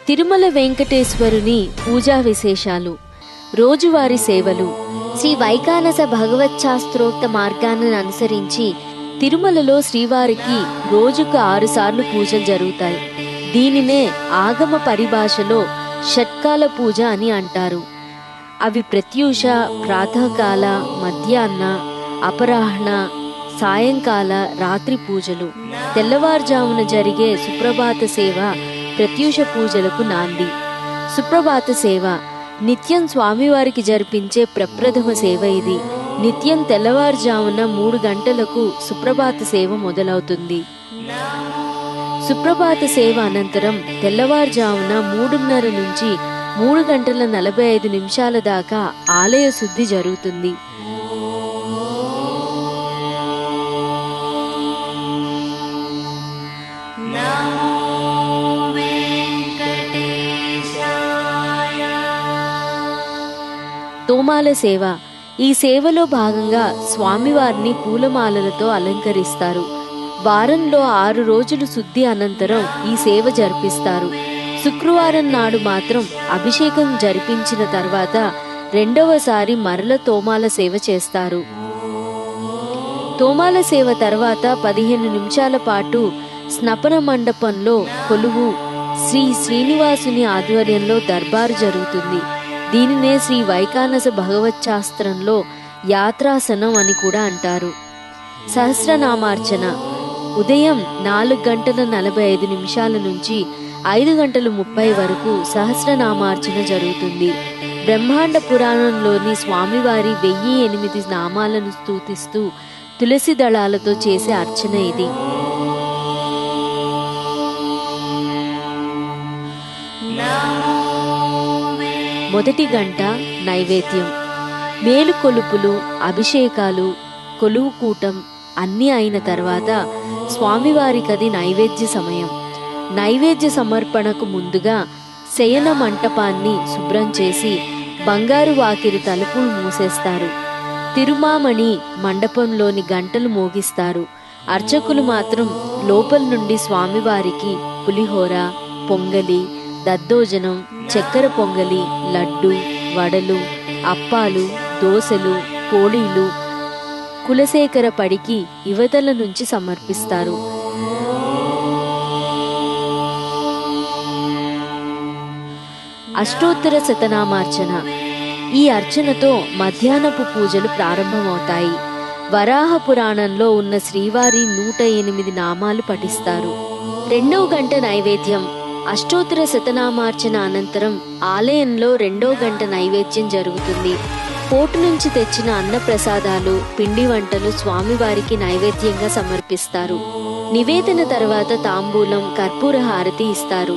తిరుమల వెంకటేశ్వరుని పూజా విశేషాలు, రోజువారీ సేవలు. శ్రీ వైకానస భగవచ్ఛాస్త్రోక్త మార్గాన్ని అనుసరించి తిరుమలలో శ్రీవారికి రోజుకు 6 సార్లు పూజలు జరుగుతాయి. దీనినే ఆగమ పరిభాషలో షట్కాల పూజ అని అంటారు. అవి ప్రత్యూష, ప్రాతకాల, మధ్యాహ్న, అపరాహ్న, సాయంకాల, రాత్రి పూజలు. తెల్లవారుజామున జరిగే సుప్రభాత సేవ ప్రత్యూష పూజలకు నాంది. సుప్రభాత సేవ నిత్యం స్వామివారికి జరిపించే ప్రప్రథమ సేవ ఇది. నిత్యం తెల్లవారుజామున 3 గంటలకు సుప్రభాత సేవ మొదలవుతుంది. సుప్రభాత సేవ అనంతరం తెల్లవారుజామున 3:30 నుంచి 3 గంటల 45 నిమిషాల దాకా ఆలయ శుద్ధి జరుగుతుంది. తోమాల సేవ. ఈ సేవలో భాగంగా స్వామివారిని పూలమాలలతో అలంకరిస్తారు. వారంలో 6 రోజులు శుద్ధి అనంతరం ఈ సేవ జరిపిస్తారు. శుక్రవారం నాడు మాత్రం అభిషేకం జరిపించిన తర్వాత రెండవసారి మరల తోమాల సేవ చేస్తారు. తోమాల సేవ తర్వాత 15 నిమిషాల పాటు స్నపన మండపంలో కొలువు శ్రీ శ్రీనివాసుని ఆధ్వర్యంలో దర్బారు జరుగుతుంది. దీనినే శ్రీ వైకానస భగవచ్ఛాస్త్రంలో యాత్రాసనం అని కూడా అంటారు. సహస్రనామార్చన. ఉదయం 4 గంటల 45 నిమిషాల నుంచి 5 గంటల 30 వరకు సహస్రనామార్చన జరుగుతుంది. బ్రహ్మాండ పురాణంలోని స్వామివారి 1008 నామాలను స్తుతిస్తూ తులసి దళాలతో చేసే అర్చన ఇది. మొదటి గంట నైవేద్యం. మేలుకొలుపులు, అభిషేకాలు, కొలువు కూటం అన్నీ అయిన తర్వాత స్వామివారికది నైవేద్య సమయం. నైవేద్య సమర్పణకు ముందుగా శయన మంటపాన్ని శుభ్రం చేసి బంగారు వాకిలి తలుపులు మూసేస్తారు. తిరుమామణి మండపంలోని గంటలు మోగిస్తారు. అర్చకులు మాత్రం లోపల నుండి స్వామివారికి పులిహోర, పొంగలి, దద్దోజనం, చక్కెర పొంగలి, లడ్డు, వడలు, అప్పాలు, దోసెలు, పోళీలు కులశేఖర పడికి యువతల నుంచి సమర్పిస్తారు. అష్టోత్తర శతనామార్చన. ఈ అర్చనతో మధ్యాహ్నపు పూజలు ప్రారంభమవుతాయి. వరాహ పురాణంలో ఉన్న శ్రీవారి 108 నామాలు పఠిస్తారు. రెండవ గంట నైవేద్యం. అష్టోత్తర శతనామార్చన అనంతరం ఆలయంలో 2వ గంట నైవేద్యం జరుగుతుంది. పోటు నుంచి తెచ్చిన అన్నప్రసాదాలు, పిండి వంటలు స్వామివారికి నైవేద్యంగా సమర్పిస్తారు. నివేదన తర్వాత తాంబూలం, కర్పూర హారతి ఇస్తారు.